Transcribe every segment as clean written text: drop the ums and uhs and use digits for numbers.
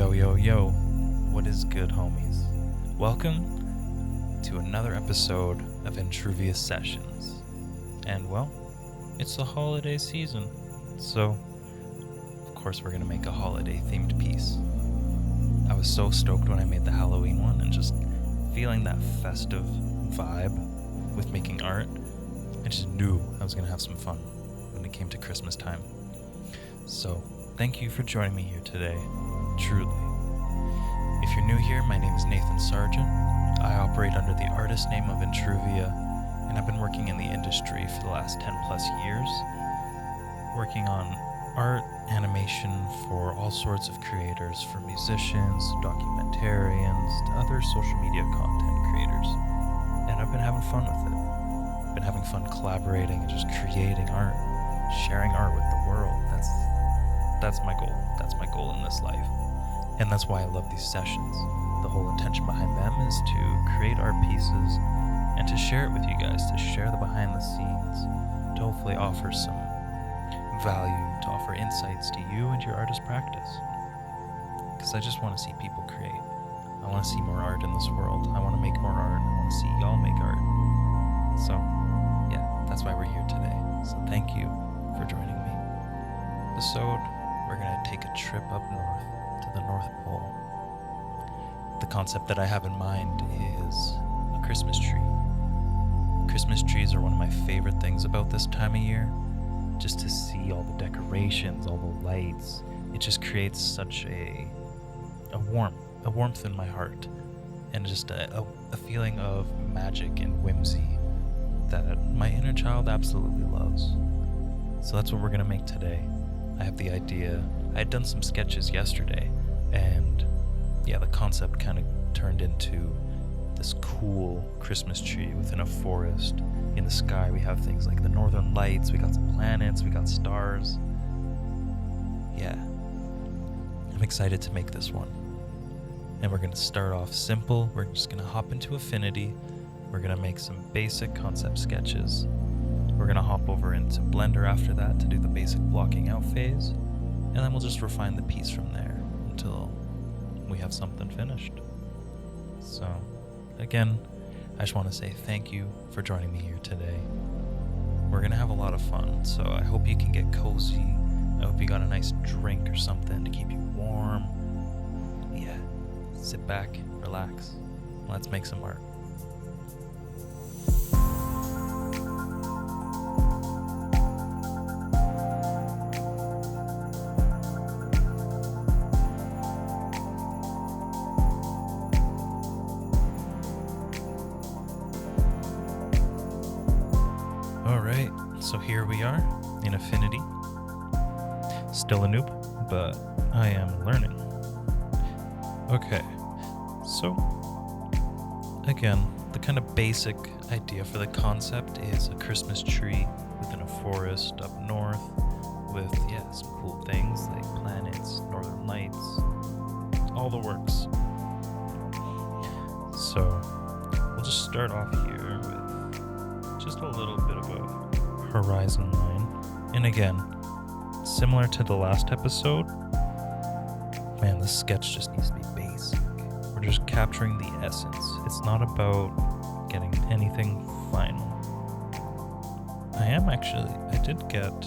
Yo, yo, yo, what is good, homies? Welcome to another episode of Entruvia Sessions. And well, it's the holiday season, so of course we're gonna make a holiday themed piece. I was so stoked when I made the Halloween one and just feeling that festive vibe with making art. I just knew I was gonna have some fun when it came to Christmas time. So thank you for joining me here today, truly. If you're new here, my name is Nathan Sargent. I operate under the artist name of Entruvia, and I've been working in the industry for the last 10 plus years, working on art, animation for all sorts of creators, from musicians, to documentarians, to other social media content creators. And I've been having fun with it. I've been having fun collaborating and just creating art, sharing art with the world. That's my goal. That's my goal in this life. And that's why I love these sessions. The whole intention behind them is to create art pieces and to share it with you guys, to share the behind the scenes, to hopefully offer some value, to offer insights to you and your artist practice. Because I just want to see people create. I want to see more art in this world. I want to make more art. I want to see y'all make art. So, yeah, that's why we're here today. So thank you for joining me. We're going to take a trip up north to the North Pole. The concept that I have in mind is a Christmas tree. Christmas trees are one of my favorite things about this time of year. Just to see all the decorations, all the lights, it just creates such a warmth in my heart, and just a feeling of magic and whimsy that my inner child absolutely loves. So that's what we're going to make today. I have the idea. I had done some sketches yesterday, and yeah, the concept kind of turned into this cool Christmas tree within a forest. In the sky, we have things like the northern lights, we got some planets, we got stars. Yeah, I'm excited to make this one. And we're going to start off simple. We're just going to hop into Affinity. We're going to make some basic concept sketches. We're going to hop over into Blender after that to do the basic blocking out phase. And then we'll just refine the piece from there until we have something finished. So, again, I just want to say thank you for joining me here today. We're going to have a lot of fun, so I hope you can get cozy. I hope you got a nice drink or something to keep you warm. Yeah, sit back, relax. Let's make some art. Alright, so here we are in Affinity. Still a noob, but I am learning. Okay, so again, the kind of basic idea for the concept is a Christmas tree within a forest up north with, some cool things like planets, northern lights, all the works. So we'll just start off here with just a little bit of a horizon line. And again, similar to the last episode, man, this sketch just needs to be basic. We're just capturing the essence. It's not about getting anything final. I did get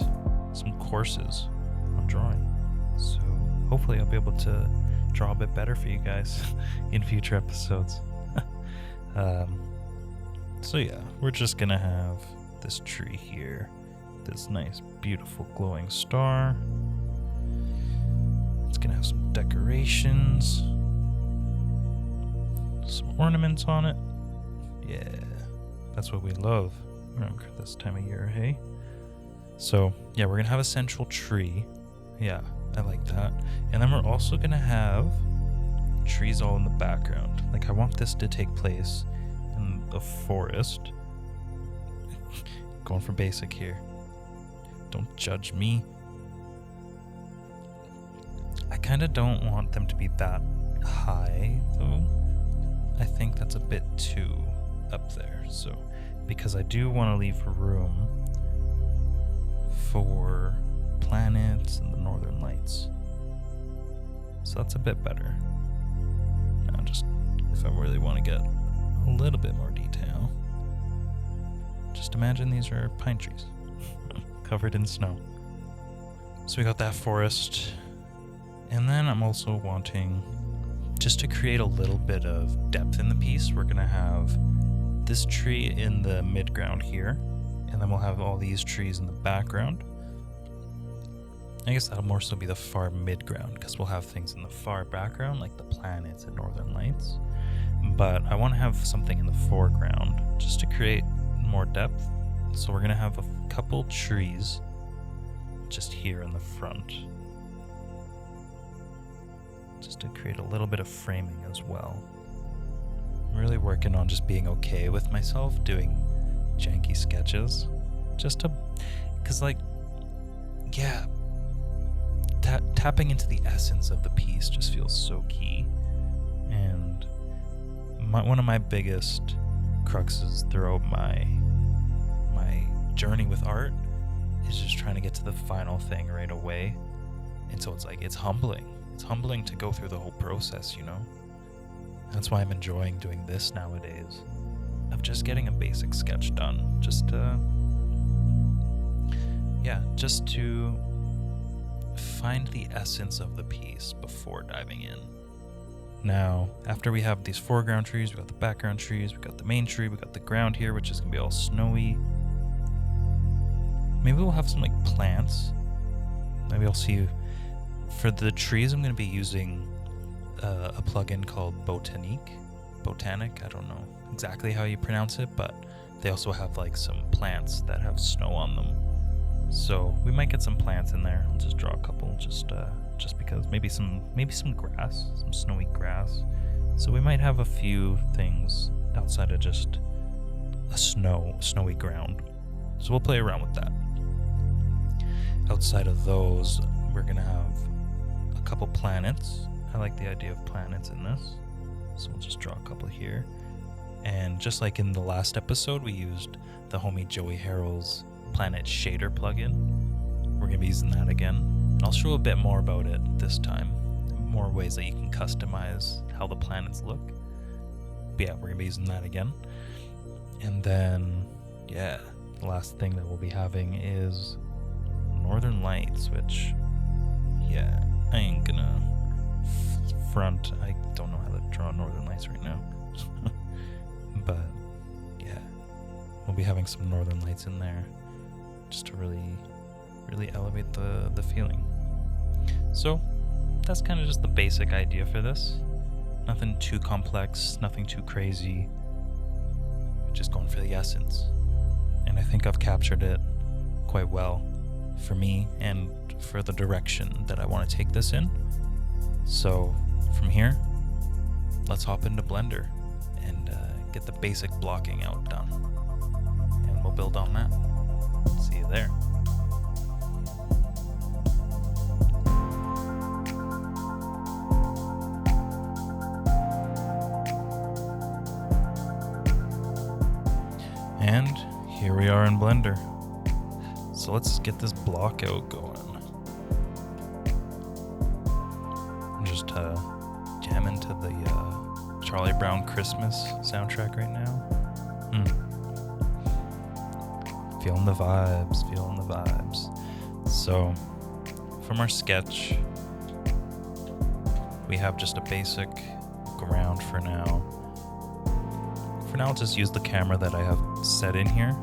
some courses on drawing, so hopefully I'll be able to draw a bit better for you guys in future episodes. So yeah, we're just gonna have this tree here, this nice, beautiful, glowing star. It's gonna have some decorations, some ornaments on it. Yeah, that's what we love around this time of year, hey? So yeah, we're gonna have a central tree. Yeah, I like that. And then we're also gonna have trees all in the background. Like, I want this to take place in the forest. Going for basic here. Don't judge me. I kind of don't want them to be that high, though. I think that's a bit too up there. So, because I do want to leave room for planets and the northern lights. So that's a bit better. Now just, if I really want to get a little bit more detail, just imagine these are pine trees covered in snow. So we got that forest. And then I'm also wanting, just to create a little bit of depth in the piece, we're going to have this tree in the midground here. And then we'll have all these trees in the background. I guess that'll more so be the far midground, because we'll have things in the far background, like the planets and northern lights. But I want to have something in the foreground, just to create more depth. So we're going to have a couple trees just here in the front, just to create a little bit of framing as well. I'm really working on just being okay with myself doing janky sketches, just to, because like, yeah, tapping into the essence of the piece just feels so key. And one of my biggest cruxes throughout my journey with art is just trying to get to the final thing right away. And so it's like, it's humbling. It's humbling to go through the whole process, you know? That's why I'm enjoying doing this nowadays, of just getting a basic sketch done, just to find the essence of the piece before diving in. Now, after we have these foreground trees, we got the background trees, we got the main tree, we got the ground here, which is gonna be all snowy. Maybe we'll have some like plants. Maybe I'll see. For the trees, I'm gonna be using a plugin called Botanic, I don't know exactly how you pronounce it, but they also have like some plants that have snow on them. So we might get some plants in there. I'll just draw a couple, just because maybe some grass, some snowy grass. So we might have a few things outside of just a snowy ground. So we'll play around with that. Outside of those, we're gonna have a couple planets. I like the idea of planets in this. So we'll just draw a couple here. And just like in the last episode, we used the homie Joey Harrell's Planet Shader plugin. We're going to be using that again. I'll show a bit more about it this time. More ways that you can customize how the planets look. But yeah, we're going to be using that again. And then, yeah, the last thing that we'll be having is Northern Lights, which, yeah, I ain't going to front. I don't know how to draw Northern Lights right now. But yeah, we'll be having some Northern Lights in there just to really elevate the feeling. So that's kind of just the basic idea for this. Nothing too complex, nothing too crazy. Just going for the essence. And I think I've captured it quite well for me and for the direction that I want to take this in. So from here, let's hop into Blender and get the basic blocking out done. And we'll build on that. See you there. And here we are in Blender. So let's get this block out going. Just jam into the Charlie Brown Christmas soundtrack right now. Feeling the vibes. So from our sketch, we have just a basic ground for now. For now, I'll just use the camera that I have set in here.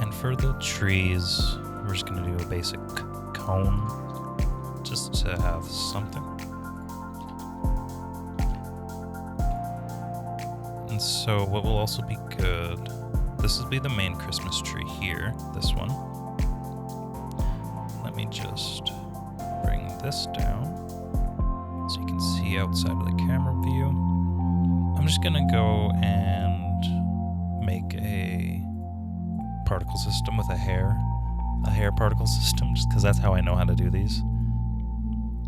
And for the trees, we're just going to do a basic cone just to have something. And so what will also be good, this will be the main Christmas tree here, this one. Let me just bring this down so you can see outside of the camera view. I'm just gonna go and make a particle system with a hair particle system, just because that's how I know how to do these.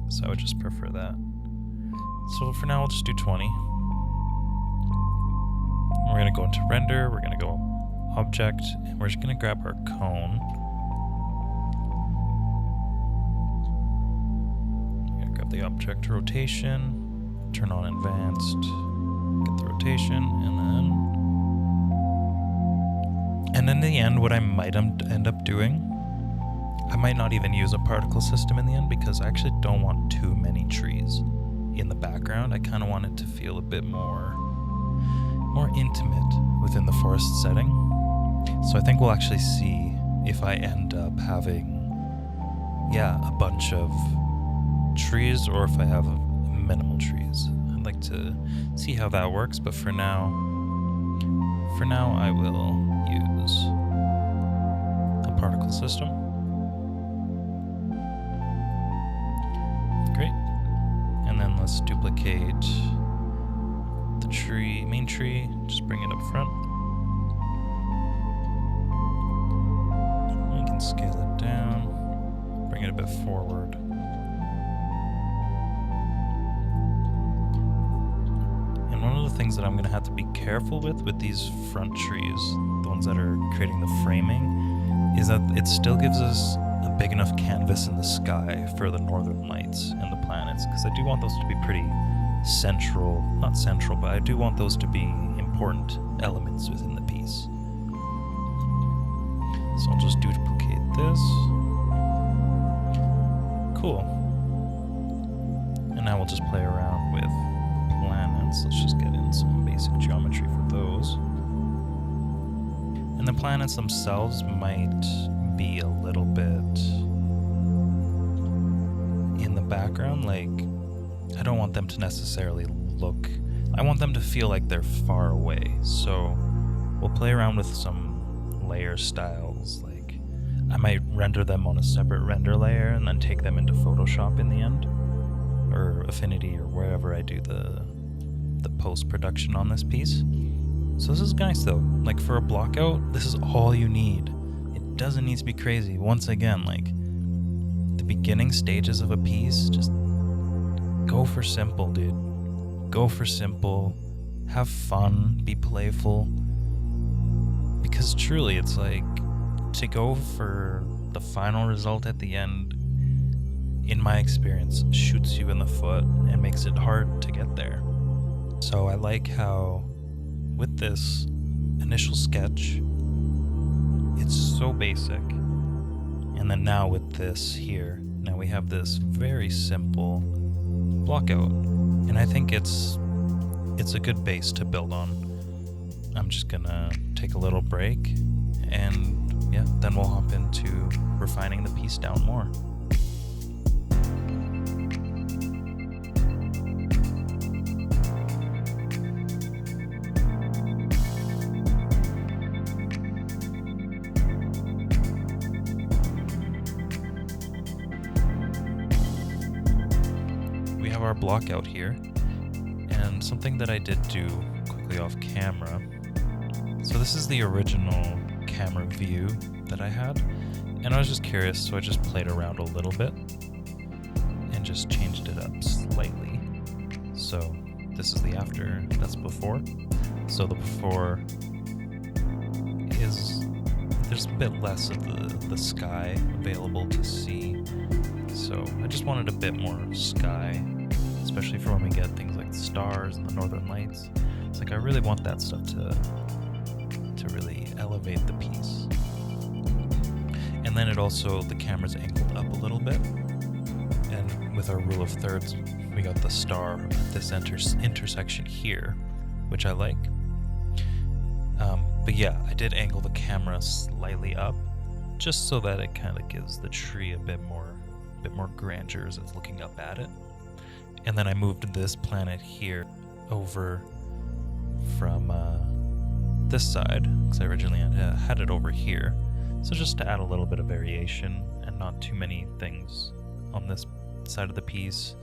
So I would just prefer that. So for now, I'll just do 20. We're gonna go into render, we're gonna go object, and we're just gonna grab our cone. the object rotation, turn on advanced, get the rotation, and in the end, what I might end up doing, I might not even use a particle system in the end, because I actually don't want too many trees in the background. I kind of want it to feel a bit more intimate within the forest setting. So I think we'll actually see if I end up having, a bunch of trees, or if I have minimal trees. I'd like to see how that works, but for now I will use a particle system. Great. And then let's duplicate the main tree, just bring it up front. You can scale it down, bring it a bit forward. And one of the things that I'm going to have to be careful with these front trees, the ones that are creating the framing, is that it still gives us a big enough canvas in the sky for the northern lights and the planets, because I do want those to be pretty not central, but I do want those to be important elements within the piece. So I'll just duplicate this. Cool. And now we'll just play around with planets. Let's just get in some basic geometry for those. And the planets themselves might be a little bit in the background, like I don't want them to necessarily look, I want them to feel like they're far away. So we'll play around with some layer styles, like I might render them on a separate render layer and then take them into Photoshop in the end, or Affinity, or wherever I do the post-production on this piece. So this is nice though, like for a blockout, this is all you need. It doesn't need to be crazy. Once again, like the beginning stages of a piece, just go for simple, dude. Go for simple. Have fun. Be playful. Because truly, it's like, to go for the final result at the end, in my experience, shoots you in the foot and makes it hard to get there. So I like how, with this initial sketch, it's so basic. And then now with this here, now we have this very simple blockout, and I think it's a good base to build on. I'm just gonna take a little break, and then we'll hop into refining the piece down more. Our blockout here, and something that I did do quickly off camera. So this is the original camera view that I had, and I was just curious, so I just played around a little bit and just changed it up slightly. So this is the after, that's before. So the before is, there's a bit less of the sky available to see, so I just wanted a bit more sky, especially for when we get things like the stars and the northern lights. It's like I really want that stuff to really elevate the piece. And then it also, the camera's angled up a little bit, and with our rule of thirds, we got the star at this intersection here, which I like. But yeah, I did angle the camera slightly up, just so that it kind of gives the tree a bit more grandeur as it's looking up at it. And then I moved this planet here over from this side, because I originally had it over here. So just to add a little bit of variation and not too many things on this side of the piece.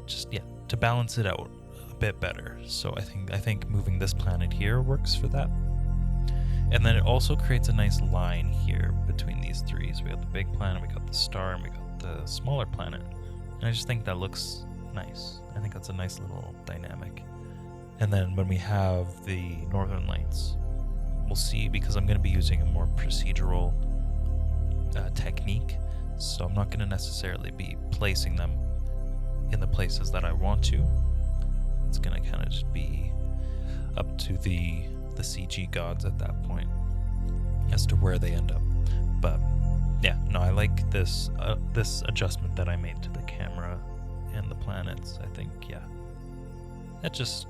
Just, to balance it out a bit better. So I think moving this planet here works for that. And then it also creates a nice line here between these three. So we got the big planet, we got the star, and we got the smaller planet. And I just think that looks nice. I think that's a nice little dynamic. And then when we have the northern lights, we'll see, because I'm going to be using a more procedural technique, so I'm not going to necessarily be placing them in the places that I want to. It's gonna kind of just be up to the CG gods at that point as to where they end up. But yeah, no, I like this adjustment that I made to the camera and the planets. I think, yeah, that just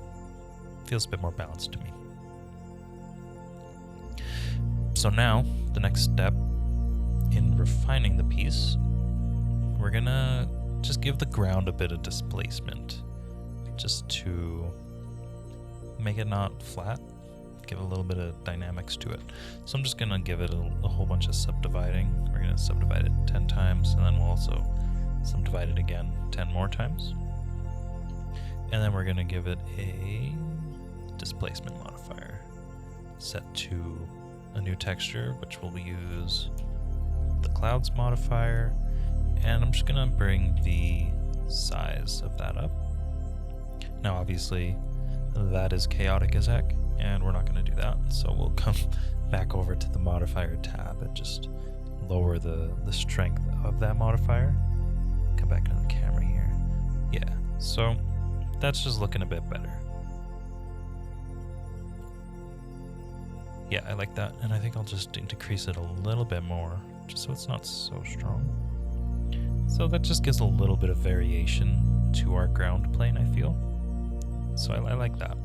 feels a bit more balanced to me. So now, the next step in refining the piece, we're gonna just give the ground a bit of displacement, just to make it not flat, give a little bit of dynamics to it. So I'm just gonna give it a whole bunch of subdividing. We're gonna subdivide it 10 times, and then we'll also subdivide it again 10 more times. And then we're gonna give it a displacement modifier set to a new texture, which will use the clouds modifier, and I'm just gonna bring the size of that up. Now obviously that is chaotic as heck, and we're not gonna do that, so we'll come back over to the modifier tab and just lower the strength of that modifier. Come back to the camera here. Yeah, so that's just looking a bit better. Yeah, I like that, and I think I'll just decrease it a little bit more, just so it's not so strong. So that just gives a little bit of variation to our ground plane, I feel. So I like that.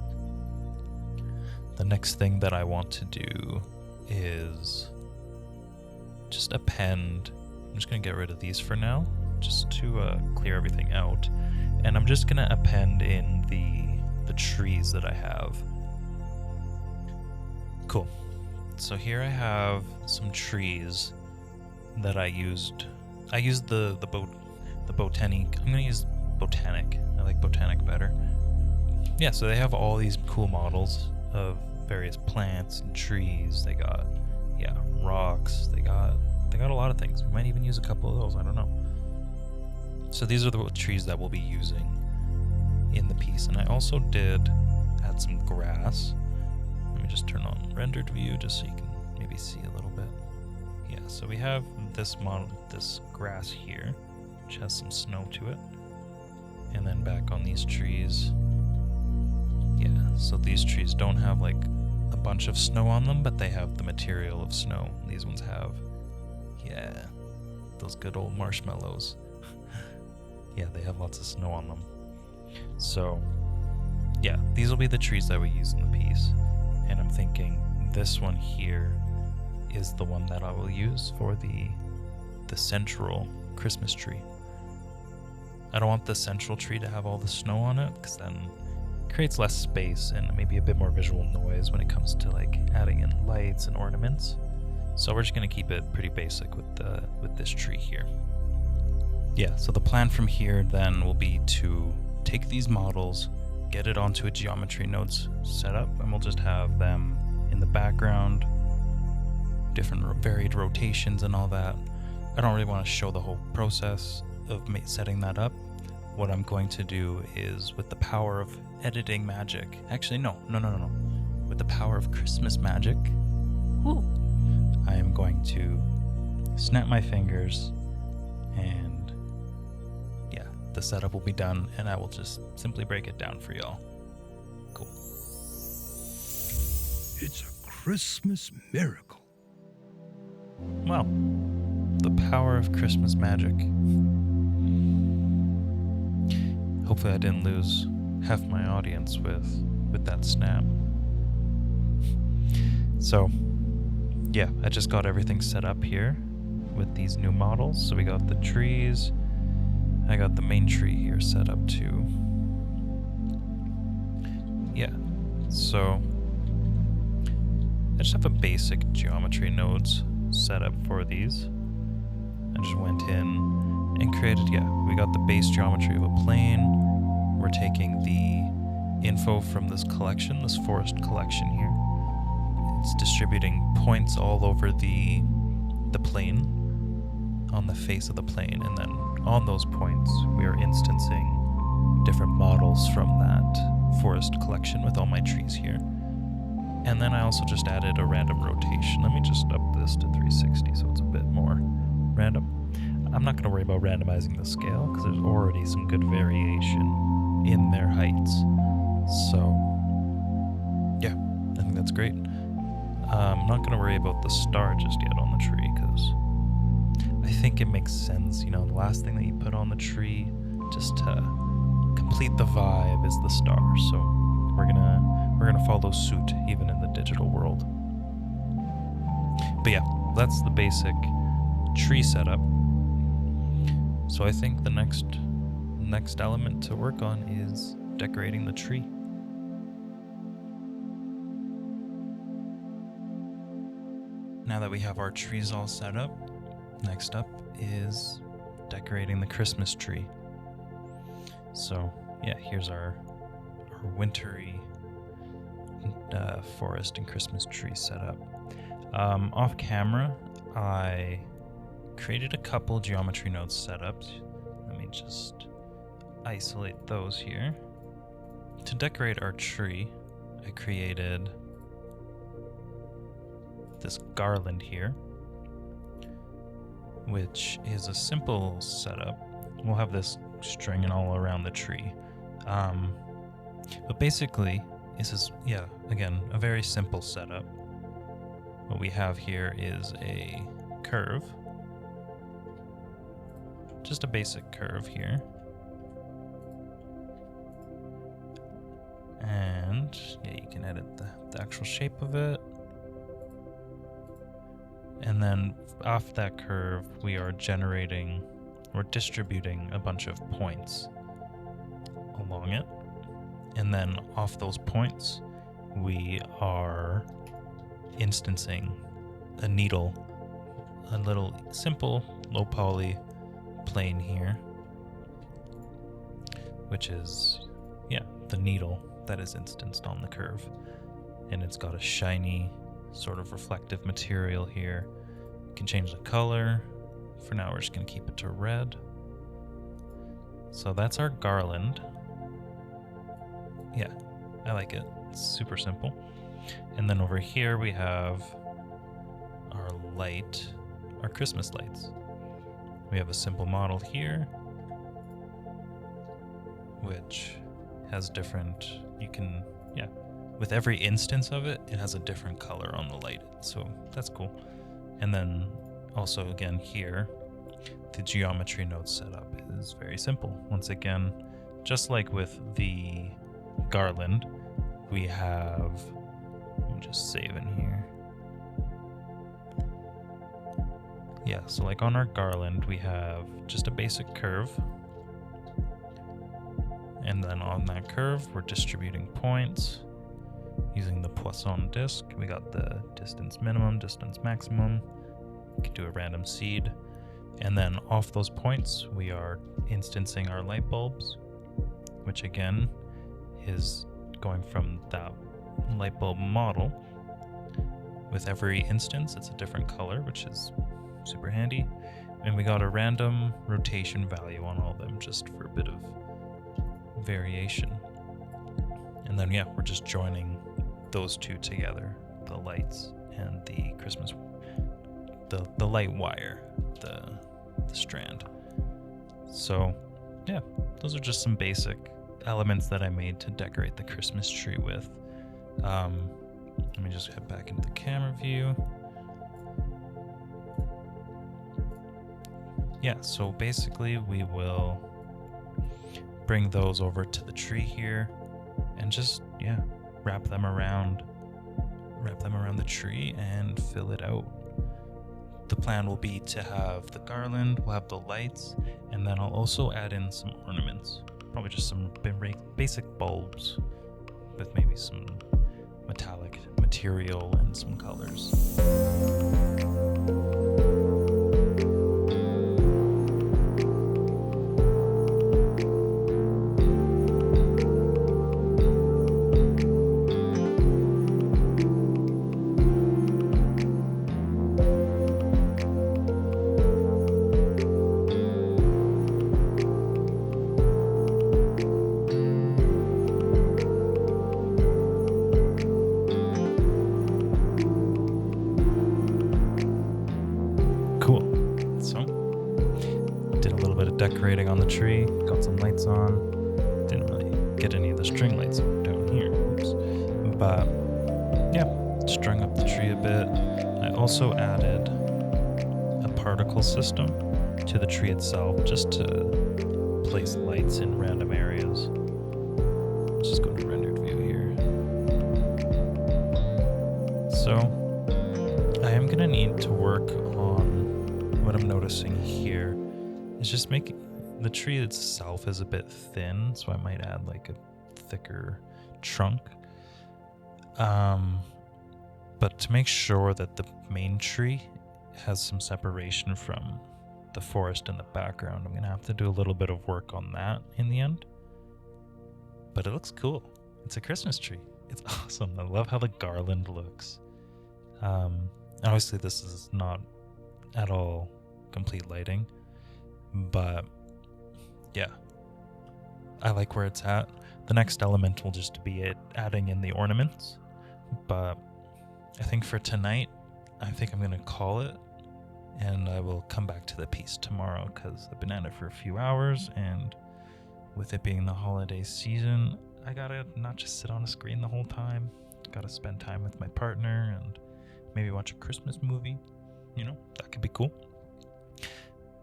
The next thing that I want to do is just append. I'm just going to get rid of these for now, just to clear everything out. And I'm just going to append in the trees that I have. Cool. So here I have some trees that I used. I used the botanic. I'm gonna use botanic. I like botanic better. Yeah, so they have all these cool models of various plants and trees. They got, yeah, rocks. They got a lot of things. We might even use a couple of those. I don't know. So these are the trees that we'll be using in the piece. And I also did add some grass. Let me just turn on rendered view just so you can maybe see a little bit. Yeah, so we have this grass here, which has some snow to it. And then back on these trees. Yeah, so these trees don't have like a bunch of snow on them, but they have the material of snow. These ones have, yeah, those good old marshmallows. Yeah, they have lots of snow on them. So, yeah, these will be the trees that we use in the piece. And I'm thinking this one here is the one that I will use for the central Christmas tree. I don't want the central tree to have all the snow on it, because then it creates less space and maybe a bit more visual noise when it comes to like adding in lights and ornaments. So we're just going to keep it pretty basic with this tree here. Yeah, so the plan from here then will be to take these models, get it onto a geometry nodes setup, and we'll just have them in the background, different varied rotations and all that. I don't really want to show the whole process of setting that up. What I'm going to do is, with the power of editing magic, actually no. With the power of Christmas magic, I am going to snap my fingers and yeah, the setup will be done, and I will just simply break it down for y'all. Cool. It's a Christmas miracle. Well, the power of Christmas magic. Hopefully I didn't lose half my audience with that snap. So, yeah, I just got everything set up here with these new models. So we got the trees. I got the main tree here set up too. Yeah, so I just have a basic geometry nodes set up for these. I just went in and created, we got the base geometry of a plane. We're taking the info from this collection, this forest collection here. It's distributing points all over the plane, on the face of the plane, and then on those points we are instancing different models from that forest collection with all my trees here. And then I also just added a random rotation. Let me just up this to 360 so it's a bit more random. I'm not going to worry about randomizing the scale because there's already some good variation in their heights. So, yeah, I think that's great. I'm not going to worry about the star just yet on the tree because I think it makes sense. You know, the last thing that you put on the tree just to complete the vibe is the star. So we're gonna follow suit even in the digital world. But yeah, that's the basic tree setup. So I think the next element to work on is decorating the tree. Now that we have our trees all set up, next up is decorating the Christmas tree. So yeah, here's our wintry forest and Christmas tree setup. Off camera, I created a couple geometry node setups. Let me just isolate those here. To decorate our tree, I created this garland here, which is a simple setup. We'll have this stringing all around the tree. But basically, this is, again, a very simple setup. What we have here is a curve. Just a basic curve here. And yeah, you can edit the actual shape of it. And then off that curve, we're distributing a bunch of points along it. And then off those points, we are instancing a needle, a little simple low poly plane here, which is, the needle that is instanced on the curve. And it's got a shiny sort of reflective material here. You can change the color. For now, we're just going to keep it to red. So that's our garland. Yeah, I like it. It's super simple. And then over here we have our our Christmas lights. We have a simple model here, which has different, with every instance of it, it has a different color on the light. So that's cool. And then also again here, the geometry node setup is very simple. Once again, just like with the garland, we have, let me just save in here. Yeah, so like on our garland, we have just a basic curve. And then on that curve, we're distributing points using the Poisson disk. We got the distance minimum, distance maximum. We can do a random seed. And then off those points, we are instancing our light bulbs, which again is going from that light bulb model. With every instance, it's a different color, which is super handy. And we got a random rotation value on all of them just for a bit of variation. And then we're just joining those two together, the lights and the Christmas, the light wire, the strand. So those are just some basic elements that I made to decorate the Christmas tree with. Let me just head back into the camera view. So basically we will bring those over to the tree here and just wrap them around the tree and fill it out. The plan will be to have the garland, we'll have the lights, and then I'll also add in some ornaments. Probably just some basic bulbs with maybe some metallic material and some colors. did a little bit of decorating on the tree, got some lights on. Didn't really get any of the string lights down here. Oops. But yeah, strung up the tree a bit. I also added a particle system to the tree itself just to place lights in random areas. Let's just go to rendered view here. So I am gonna need to work on what I'm noticing here is just making the tree itself is a bit thin, so I might add like a thicker trunk. But to make sure that the main tree has some separation from the forest in the background, I'm gonna have to do a little bit of work on that in the end. But it looks cool. It's a Christmas tree. It's awesome. I love how the garland looks. Obviously this is not at all complete lighting, but yeah, I like where it's at. The next element will just be it adding in the ornaments, but I think for tonight, I think I'm gonna call it, and I will come back to the piece tomorrow because I've been at it for a few hours, and with it being the holiday season, I gotta not just sit on a screen the whole time. Gotta spend time with my partner and maybe watch a Christmas movie. You know, that could be cool.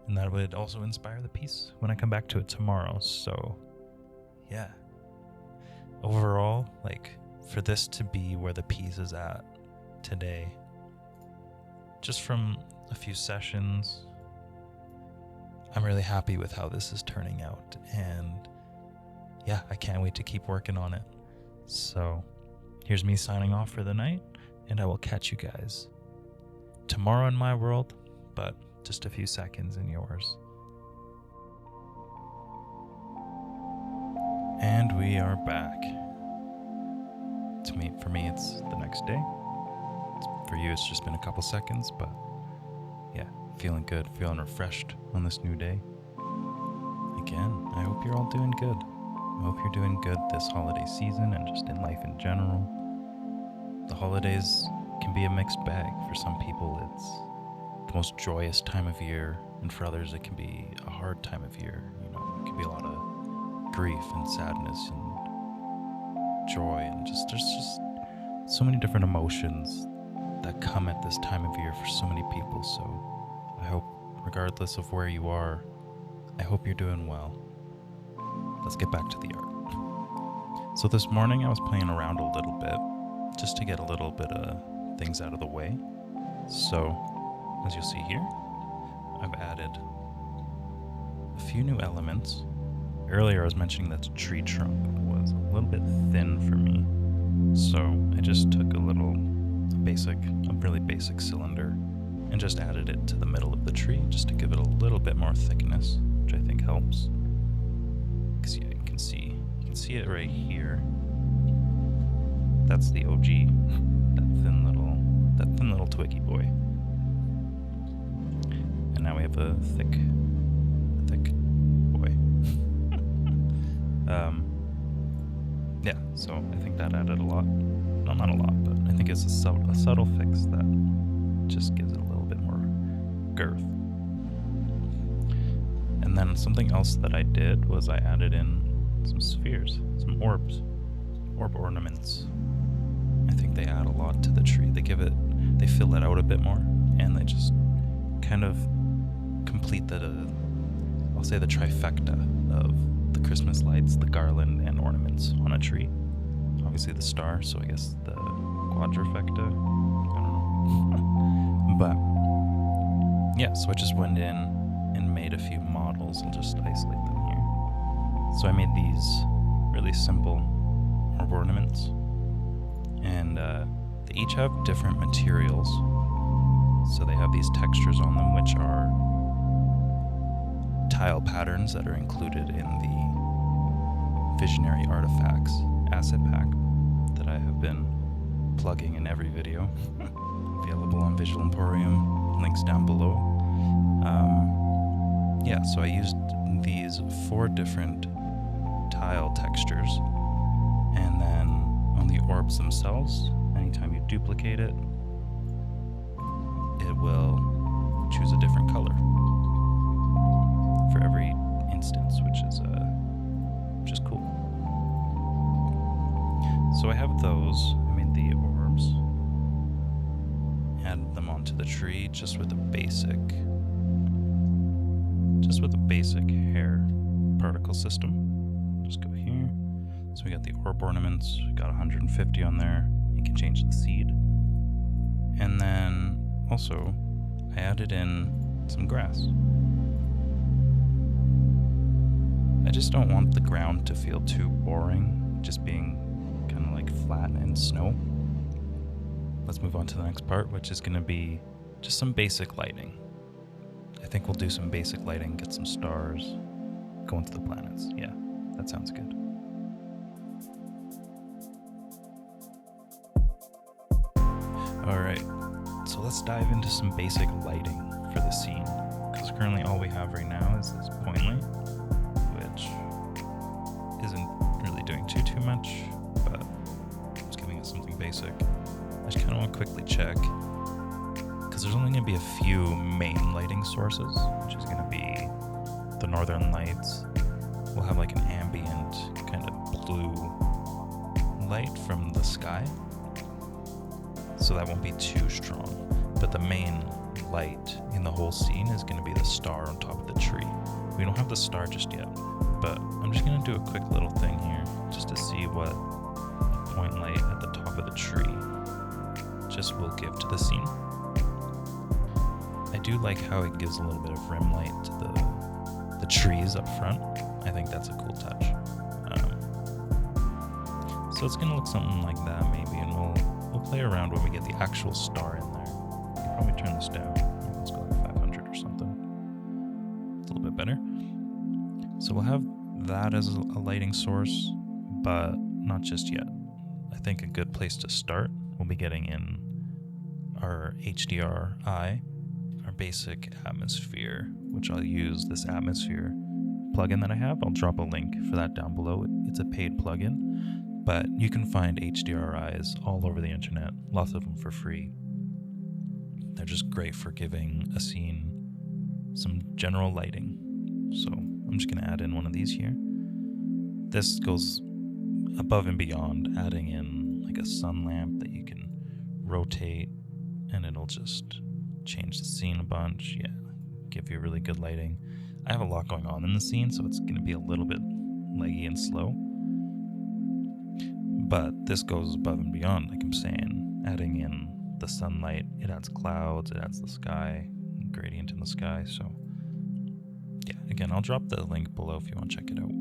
And that would also inspire the piece when I come back to it tomorrow. So, yeah. Overall, like, for this to be where the piece is at today, just from a few sessions, I'm really happy with how this is turning out. And yeah, I can't wait to keep working on it. So, here's me signing off for the night, and I will catch you guys tomorrow in my world, but just a few seconds in yours. And we are back. For me, it's the next day. For you, it's just been a couple seconds, but yeah, feeling good, feeling refreshed on this new day. Again, I hope you're all doing good. I hope you're doing good this holiday season and just in life in general. The holidays can be a mixed bag. For some people, it's the most joyous time of year, and for others, it can be a hard time of year. You know, it can be a lot of grief and sadness and joy, and there's just so many different emotions that come at this time of year for so many people. So I hope, regardless of where you are, I hope you're doing well. Let's get back to the art. So this morning I was playing around a little bit just to get a little bit of things out of the way. So as you'll see here, I've added a few new elements. Earlier I was mentioning that the tree trunk was a little bit thin for me. So I just took a really basic cylinder and just added it to the middle of the tree just to give it a little bit more thickness, which I think helps. Because yeah, you can see it right here. That's the OG, that thin little twiggy boy. And now we have a thick boy. Yeah, so I think that added a lot. No, not a lot, but I think it's a subtle fix that just gives it a little bit more girth. And then something else that I did was I added in some spheres, some orb ornaments. I think they add a lot to the tree. They fill it out a bit more, and they just kind of complete the trifecta of the Christmas lights, the garland, and ornaments on a tree. Obviously the star, so I guess the quadrifecta. I don't know. But yeah, so I just went in and made a few models. I'll just isolate them here. So I made these really simple orb ornaments, and they each have different materials. So they have these textures on them, which are tile patterns that are included in the Visionary Artifacts asset pack that I have been plugging in every video. Available on Visual Emporium, links down below. Yeah, so I used these 4 different tile textures, and then on the orbs themselves, anytime you duplicate it, it will choose a different color. For just with a basic hair particle system. Just go here. So we got the orb ornaments, we got 150 on there. You can change the seed. And then also I added in some grass. I just don't want the ground to feel too boring, just being kind of like flat and snow. Let's move on to the next part, which is going to be just some basic lighting. I think we'll do some basic lighting, get some stars, go into the planets. Yeah, that sounds good. Alright, so let's dive into some basic lighting for the scene, because currently all we have right now is this point light, which isn't really doing too much, but it's giving us something basic. I just kind of want to quickly check, because there's only going to be a few main lighting sources, which is going to be the northern lights. We'll have like an ambient kind of blue light from the sky, so that won't be too strong. But the main light in the whole scene is going to be the star on top of the tree. We don't have the star just yet, but I'm just going to do a quick little thing here just to see what a point light at the top of the tree just will give to the scene. I do like how it gives a little bit of rim light to the trees up front. I think that's a cool touch. So it's going to look something like that maybe, and we'll play around when we get the actual star in there. We can probably turn this down. Maybe let's go like 500 or something. It's a little bit better. So we'll have that as a lighting source, but not just yet. I think a good place to start will be getting in our HDRI, our basic atmosphere, which I'll use this atmosphere plugin that I have. I'll drop a link for that down below. It's a paid plugin, but you can find HDRIs all over the internet, lots of them for free. They're just great for giving a scene some general lighting. So I'm just going to add in one of these here. This goes above and beyond, adding in like a sun lamp that you can rotate, and it'll just change the scene a bunch. Yeah, give you really good lighting. I have a lot going on in the scene, so it's going to be a little bit leggy and slow. But this goes above and beyond, like I'm saying, adding in the sunlight. It adds clouds, it adds the sky, gradient in the sky. So yeah, again, I'll drop the link below if you want to check it out.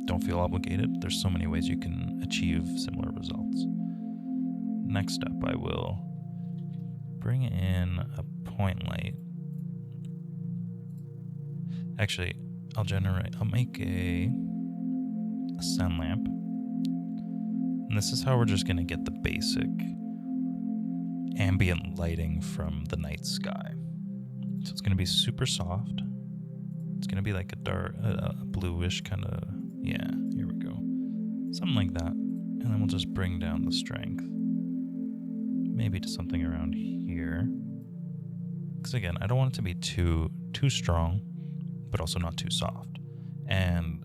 Don't feel obligated. There's so many ways you can achieve similar results. Next up, I will bring in a point light. Actually, I'll make a sun lamp. And this is how we're just going to get the basic ambient lighting from the night sky. So it's going to be super soft. It's going to be like a bluish kind of, yeah, here we go. Something like that. And then we'll just bring down the strength. Maybe to something around here. Because again, I don't want it to be too strong, but also not too soft. And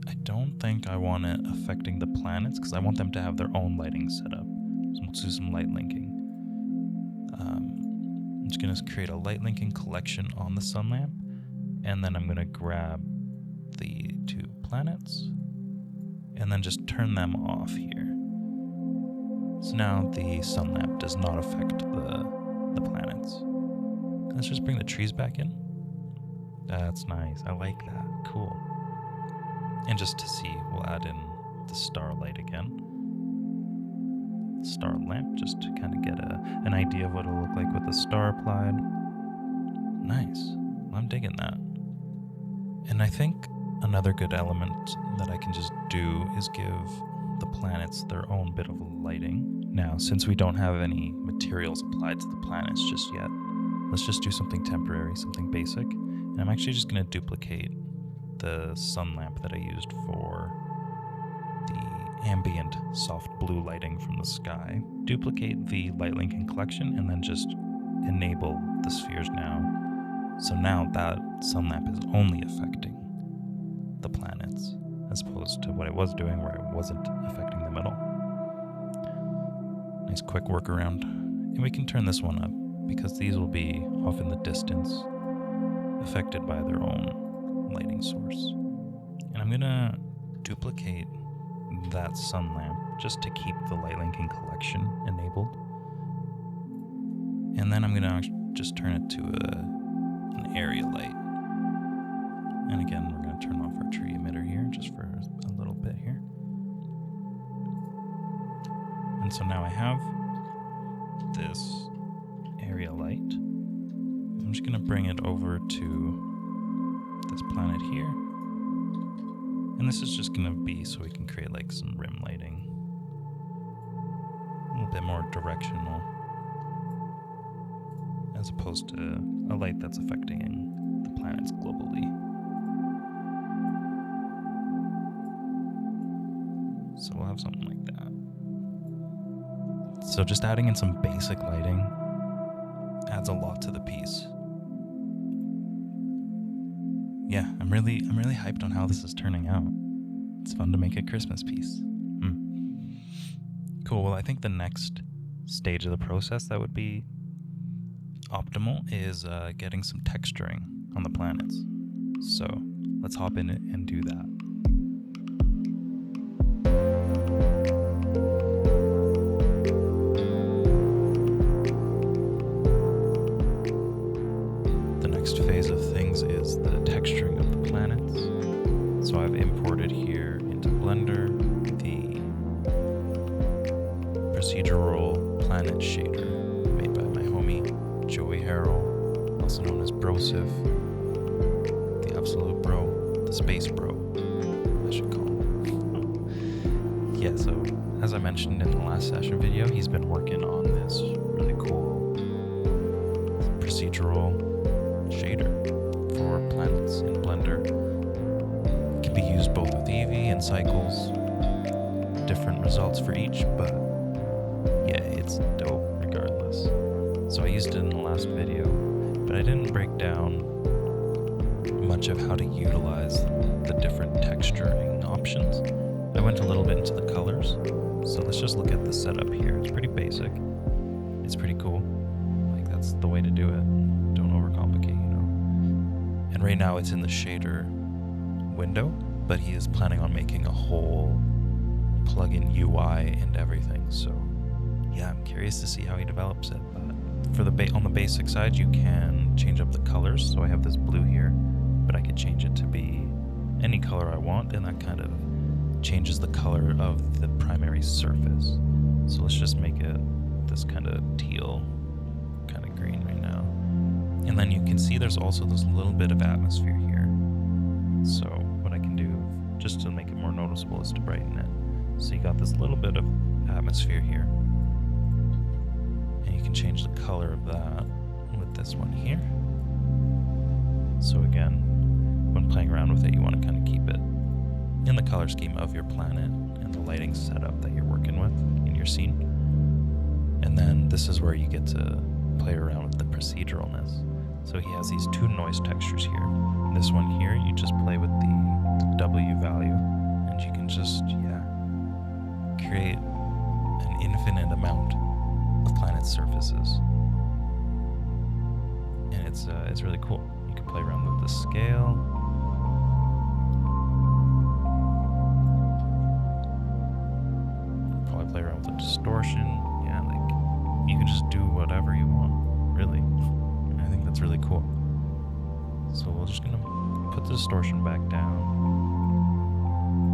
I don't think I want it affecting the planets, because I want them to have their own lighting setup. So we'll do some light linking. I'm just going to create a light linking collection on the sun lamp, and then I'm going to grab the two planets and then just turn them off here. So now the sun lamp does not affect the planets. Let's just bring the trees back in. That's nice. I like that. Cool. And just to see, we'll add in the starlight again. Star lamp, just to kind of get an idea of what it'll look like with the star applied. Nice. I'm digging that. And I think another good element that I can just do is give the planets their own bit of lighting. Now, since we don't have any materials applied to the planets just yet, let's just do something temporary, something basic. And I'm actually just going to duplicate the sun lamp that I used for the ambient soft blue lighting from the sky. Duplicate the light linking collection and then just enable the spheres now. So now that sun lamp is only affecting the planets, as opposed to what it was doing where it wasn't affecting them at all. Nice quick workaround. And we can turn this one up because these will be off in the distance, affected by their own lighting source. And I'm gonna duplicate that sun lamp just to keep the light linking collection enabled. And then I'm gonna just turn it to an area light. And again, we're gonna turn off our tree emitter here just for a little bit here. And so now I have this area light. I'm just gonna bring it over to this planet here. And this is just gonna be so we can create like some rim lighting. A little bit more directional, as opposed to a light that's affecting the planets globally. So we'll have something like that. So just adding in some basic lighting adds a lot to the piece. Yeah, I'm really hyped on how this is turning out. It's fun to make a Christmas piece. Cool. Well, I think the next stage of the process that would be optimal is getting some texturing on the planets. So let's hop in and do that. The next phase of things is the texturing of the planets. So I've imported here into Blender the procedural planet shader made by my homie Joey Harrell, also known as Brosif, the absolute bro, the space bro, I should call him. Yeah, so as I mentioned in the last session video, he's been working on this really cool procedural shader for planets in Blender. It can be used both with Eevee and cycles, different results for each, but yeah, it's dope regardless. So I used it in the last video, but I didn't break down much of how to utilize the different texturing options. I went a little bit into the colors, so let's just look at the setup here. It's pretty basic. It's pretty cool. Like, that's the way to do it. Don't overcomplicate, you know. And right now it's in the shader window, but he is planning on making a whole plugin UI and everything. So yeah, I'm curious to see how he develops it. But for on the basic side, you can change up the colors. So I have this blue here, but I could change it to be any color I want, and that kind of changes the color of the primary surface. So let's just make it this kind of teal, kind of green right now. And then you can see there's also this little bit of atmosphere here. So what I can do, just to make it more noticeable, is to brighten it. So you got this little bit of atmosphere here. And you can change the color of that with this one here. So again, when playing around with it, you want to kind of keep it in the color scheme of your planet and the lighting setup that you're working with in your scene. And then this is where you get to play around with the proceduralness. So he has these two noise textures here. This one here, you just play with the W value, and you can just, create an infinite amount of planet surfaces. And it's really cool. You can play around with the scale. Probably play around with the distortion. Yeah, like, you can just do whatever you want, really. And I think that's really cool. So we're just gonna put the distortion back down.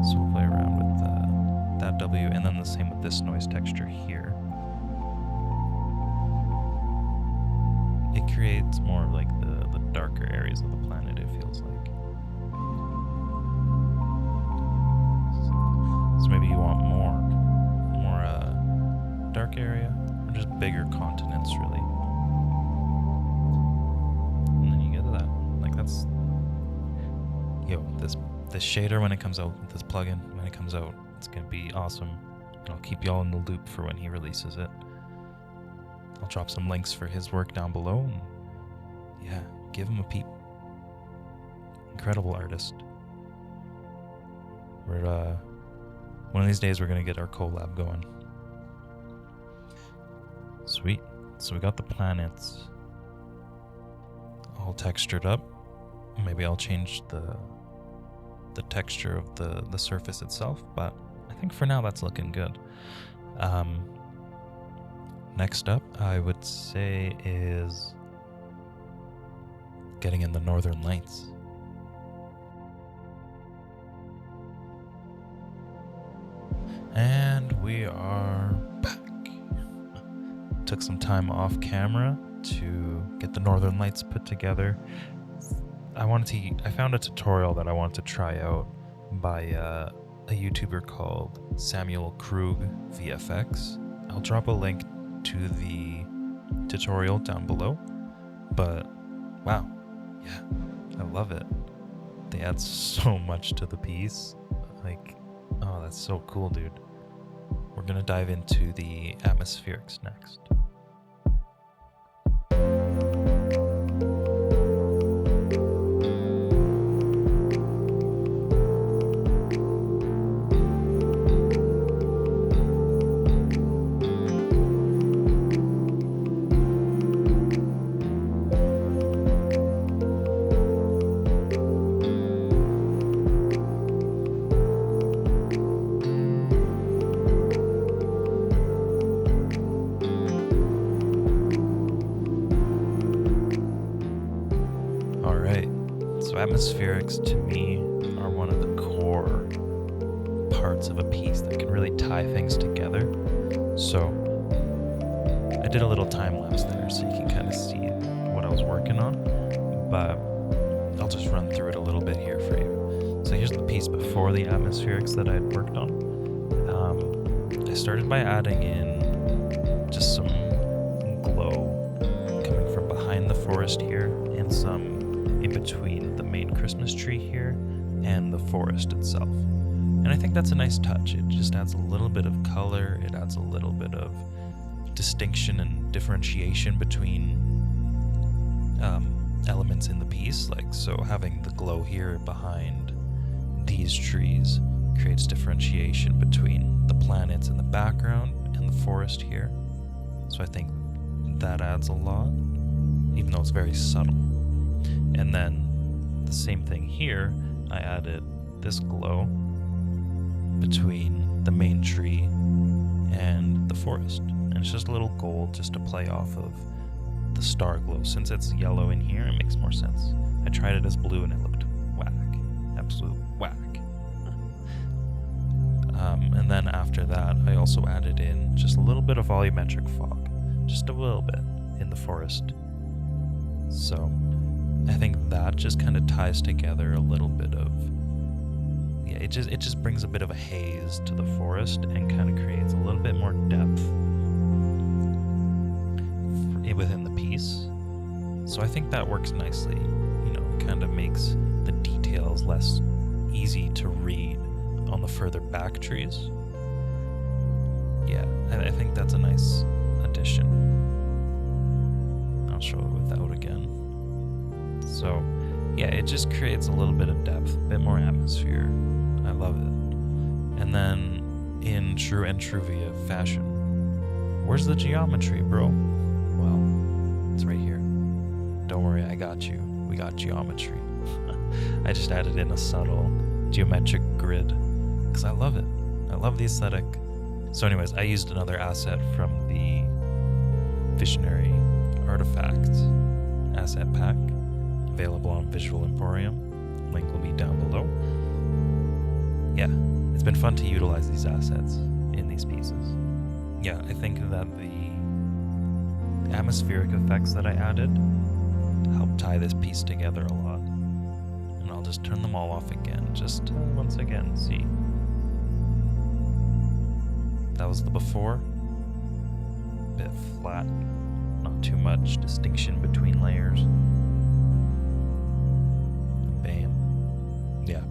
So we'll play around with that W, and then the same with this noise texture here. It creates more of like the darker areas of the planet, it feels like. So maybe you want more dark area, or just bigger continents, really. And then you get to that. Like, that's, this shader, when it comes out, this plugin, when it comes out, it's gonna be awesome. And I'll keep y'all in the loop for when he releases it. I'll drop some links for his work down below, and yeah, give him a peep. Incredible artist. We're one of these days we're gonna get our collab going. Sweet. So we got the planets all textured up. Maybe I'll change the texture of the surface itself, but I think for now that's looking good. Next up, I would say, is getting in the northern lights. And we are back. Took some time off camera to get the northern lights put together. I found a tutorial that I wanted to try out by a YouTuber called Samuel Krug VFX. I'll drop a link to the tutorial down below. But wow, yeah, I love it. They add so much to the piece. Like, oh, that's so cool, dude. We're gonna dive into the atmospherics next. So atmospherics to me are one of the core parts of a piece that can really tie things together. So I did a little time lapse there so you can kind of see what I was working on, but I'll just run through it a little bit here for you. So here's the piece before the atmospherics that I had worked on. I started by adding in just some glow coming from behind the forest here and some in between the main Christmas tree here and the forest itself. And I think that's a nice touch. It just adds a little bit of color. It adds a little bit of distinction and differentiation between elements in the piece. Like, so having the glow here behind these trees creates differentiation between the planets in the background and the forest here. So I think that adds a lot, even though it's very subtle. And then the same thing here, I added this glow between the main tree and the forest. And it's just a little gold just to play off of the star glow. Since it's yellow in here, it makes more sense. I tried it as blue and it looked whack. Absolute whack. And then after that, I also added in just a little bit of volumetric fog. Just a little bit in the forest. So I think that just kind of ties together a little bit of, yeah, it just brings a bit of a haze to the forest and kind of creates a little bit more depth within the piece. So I think that works nicely. You know, it kind of makes the details less easy to read on the further back trees. Yeah, I think that's a nice addition. I'll show it without again. So, yeah, it just creates a little bit of depth, a bit more atmosphere. I love it. And then, in true Entruvia fashion, where's the geometry, bro? Well, it's right here. Don't worry, I got you. We got geometry. I just added in a subtle geometric grid, because I love it. I love the aesthetic. So anyways, I used another asset from the Visionary Artifacts asset pack, available on Visual Emporium. Link will be down below. Yeah, it's been fun to utilize these assets in these pieces. Yeah, I think that the atmospheric effects that I added help tie this piece together a lot. And I'll just turn them all off again, just to once again see. That was the before. Bit flat, not too much distinction between layers. Bam. Yeah,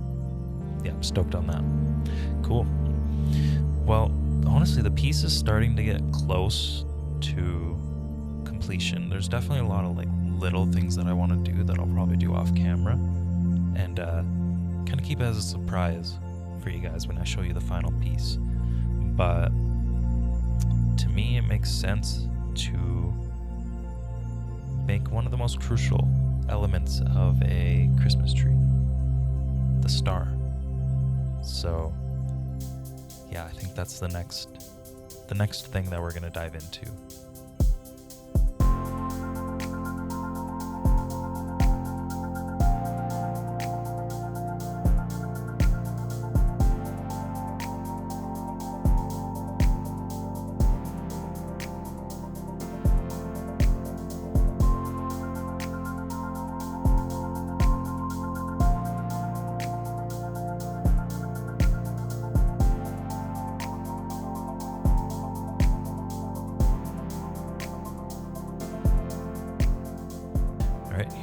I'm stoked on that. Cool. Well, honestly, the piece is starting to get close to completion. There's definitely a lot of like little things that I want to do that I'll probably do off camera, and kind of keep it as a surprise for you guys when I show you the final piece. But to me, it makes sense to make one of the most crucial elements of a Christmas tree, the star. So, yeah, I think that's the next thing that we're going to dive into.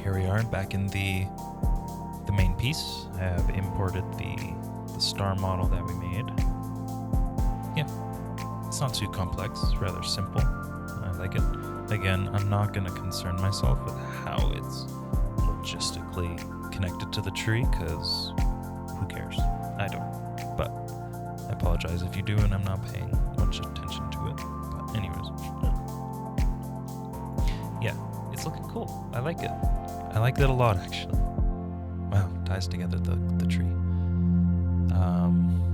Here we are back in the main piece. I have imported the star model that we made. Yeah, it's not too complex, it's rather simple. I like it. Again, I'm not going to concern myself with how it's logistically connected to the tree, because who cares? I don't. But I apologize if you do and I'm not paying much attention to it. But anyways. Yeah, it's looking cool. I like it. I like it a lot, actually. Wow, ties together the tree.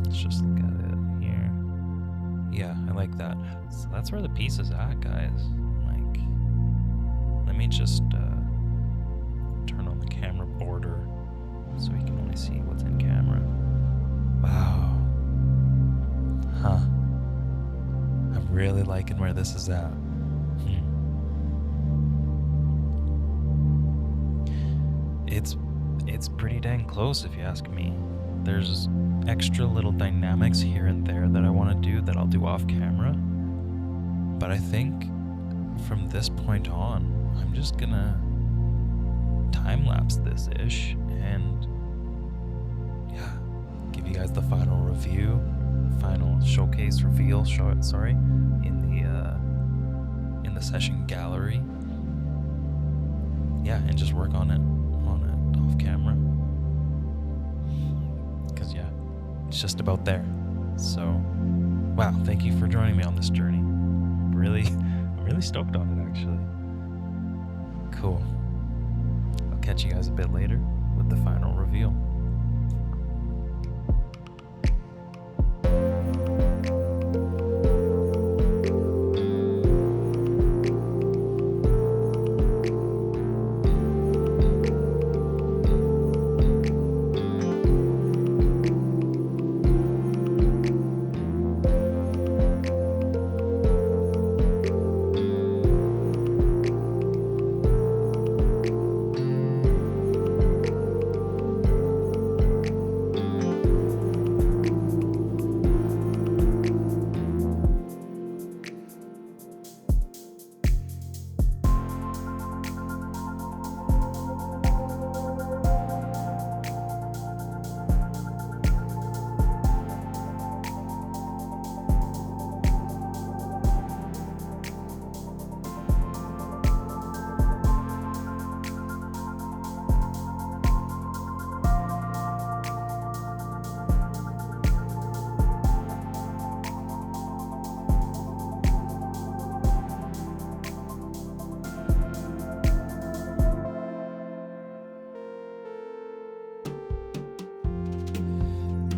Let's just look at it here. Yeah, I like that. So that's where the piece is at, guys. Like, let me just turn on the camera border so we can only see what's in camera. Wow. Huh. I'm really liking where this is at. It's pretty dang close, if you ask me. There's extra little dynamics here and there that I want to do that I'll do off camera. But I think from this point on, I'm just gonna time-lapse this-ish and yeah, give you guys the final review, final showcase reveal, in the session gallery. Yeah, and just work on it off camera, because yeah, it's just about there. So wow, thank you for joining me on this journey. I'm really stoked on it, actually. Cool. I'll catch you guys a bit later with the final reveal.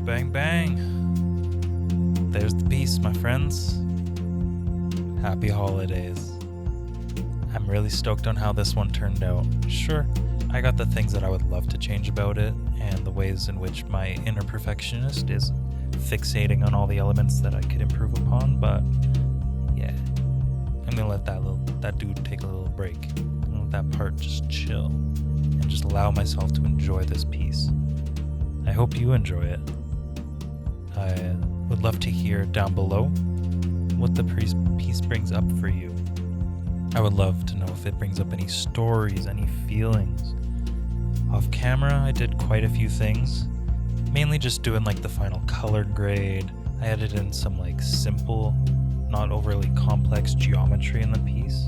Bang, bang. There's the piece, my friends. Happy holidays. I'm really stoked on how this one turned out. Sure, I got the things that I would love to change about it, and the ways in which my inner perfectionist is fixating on all the elements that I could improve upon, but yeah, I'm gonna let that dude take a little break. I'm gonna let that part just chill and just allow myself to enjoy this piece. I hope you enjoy it. I would love to hear down below what the piece brings up for you. I would love to know if it brings up any stories, any feelings. Off camera, I did quite a few things, mainly just doing like the final color grade. I added in some like simple, not overly complex geometry in the piece.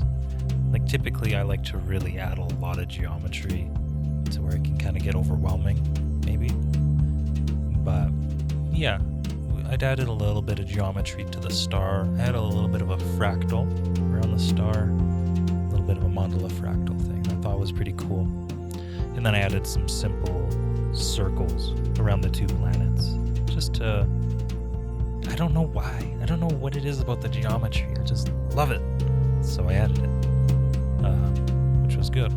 Like typically I like to really add a lot of geometry to where it can kind of get overwhelming, maybe. But yeah, I'd added a little bit of geometry to the star. I had a little bit of a fractal around the star, a little bit of a mandala fractal thing I thought was pretty cool. And then I added some simple circles around the 2 planets, just to, I don't know why. I don't know what it is about the geometry. I just love it. So I added it, which was good.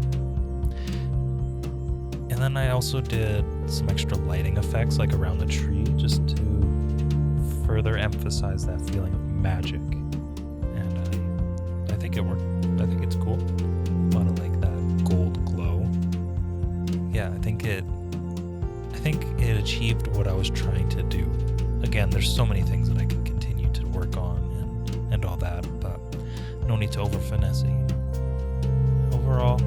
And then I also did some extra lighting effects, like around the tree, just to further emphasize that feeling of magic. And I think it worked. I think it's cool. A lot of like that gold glow. Yeah, I think it achieved what I was trying to do. Again, there's so many things that I can continue to work on and all that, but no need to over finesse it. Overall,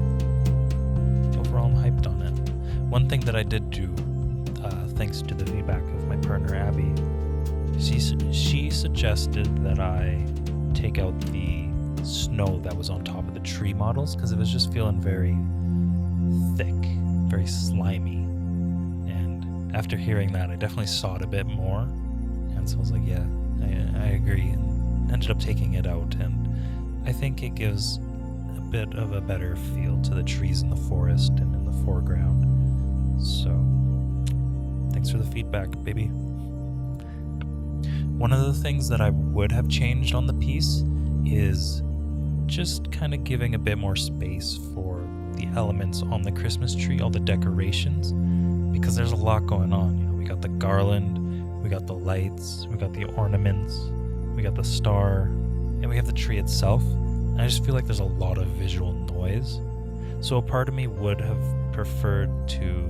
I'm hyped on it. One thing that I did do, thanks to the feedback of my partner Abby, she suggested that I take out the snow that was on top of the tree models, because it was just feeling very thick, very slimy. And after hearing that, I definitely saw it a bit more. And so I was like, yeah, I agree. And ended up taking it out. And I think it gives a bit of a better feel to the trees in the forest and in the foreground. So thanks for the feedback, baby. One of the things that I would have changed on the piece is just kind of giving a bit more space for the elements on the Christmas tree, all the decorations, because there's a lot going on. You know, we got the garland, we got the lights, we got the ornaments, we got the star, and we have the tree itself. And I just feel like there's a lot of visual noise. So a part of me would have preferred to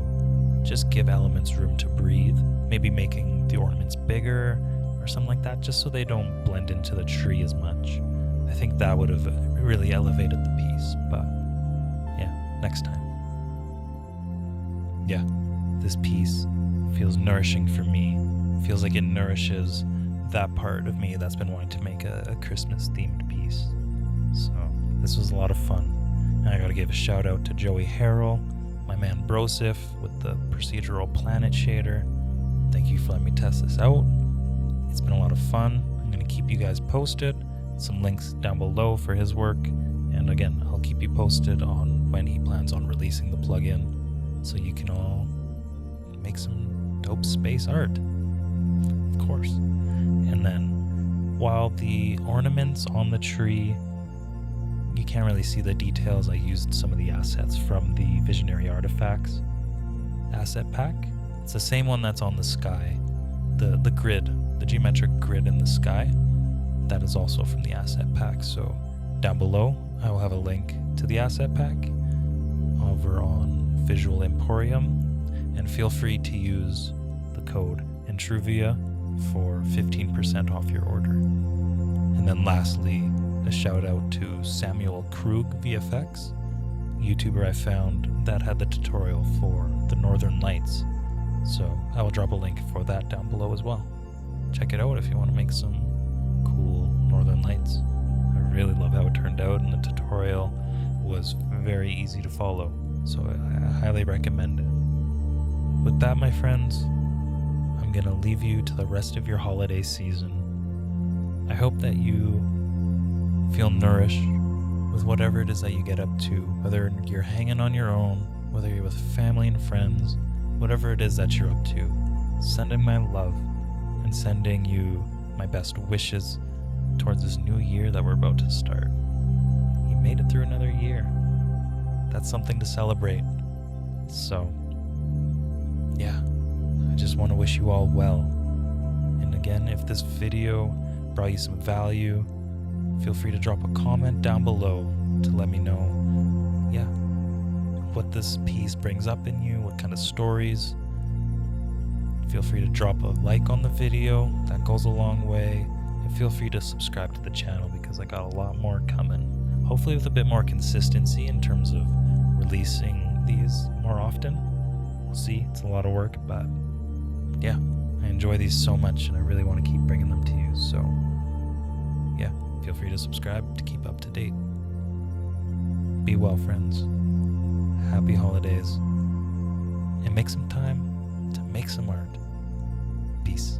just give elements room to breathe, maybe making the ornaments bigger or something like that, just so they don't blend into the tree as much. I think that would have really elevated the piece, but yeah, next time. Yeah, this piece feels nourishing for me. Feels like it nourishes that part of me that's been wanting to make a Christmas themed piece. So this was a lot of fun. And I gotta give a shout out to Joey Harrell, my man Brosif with the procedural planet shader. Thank you for letting me test this out. It's been a lot of fun. I'm gonna keep you guys posted. Some links down below for his work. And again, I'll keep you posted on when he plans on releasing the plugin, so you can all make some dope space art, of course. And then while the ornaments on the tree, you can't really see the details, I used some of the assets from the Visionary Artifacts asset pack. It's the same one that's on the sky, the grid, the geometric grid in the sky. That is also from the asset pack. So down below, I will have a link to the asset pack over on Visual Emporium, and feel free to use the code Entruvia for 15% off your order. And then lastly, a shout out to Samuel Krug VFX, YouTuber I found that had the tutorial for the Northern Lights. So I will drop a link for that down below as well. Check it out if you want to make some cool Northern Lights. I really love how it turned out, and the tutorial was very easy to follow, so I highly recommend it. With that, my friends, I'm gonna leave you to the rest of your holiday season. I hope that you feel nourished with whatever it is that you get up to, whether you're hanging on your own, whether you're with family and friends, whatever it is that you're up to. Sending my love and sending you my best wishes towards this new year that we're about to start. You made it through another year. That's something to celebrate. So, yeah, I just want to wish you all well. And again, if this video brought you some value, feel free to drop a comment down below to let me know, yeah, what this piece brings up in you, what kind of stories. Feel free to drop a like on the video, that goes a long way. And feel free to subscribe to the channel, because I got a lot more coming. Hopefully with a bit more consistency in terms of releasing these more often. We'll see, it's a lot of work, but yeah, I enjoy these so much and I really want to keep bringing them to you. So yeah, feel free to subscribe to keep up to date. Be well, friends. Happy holidays. And make some time to make some art. Peace.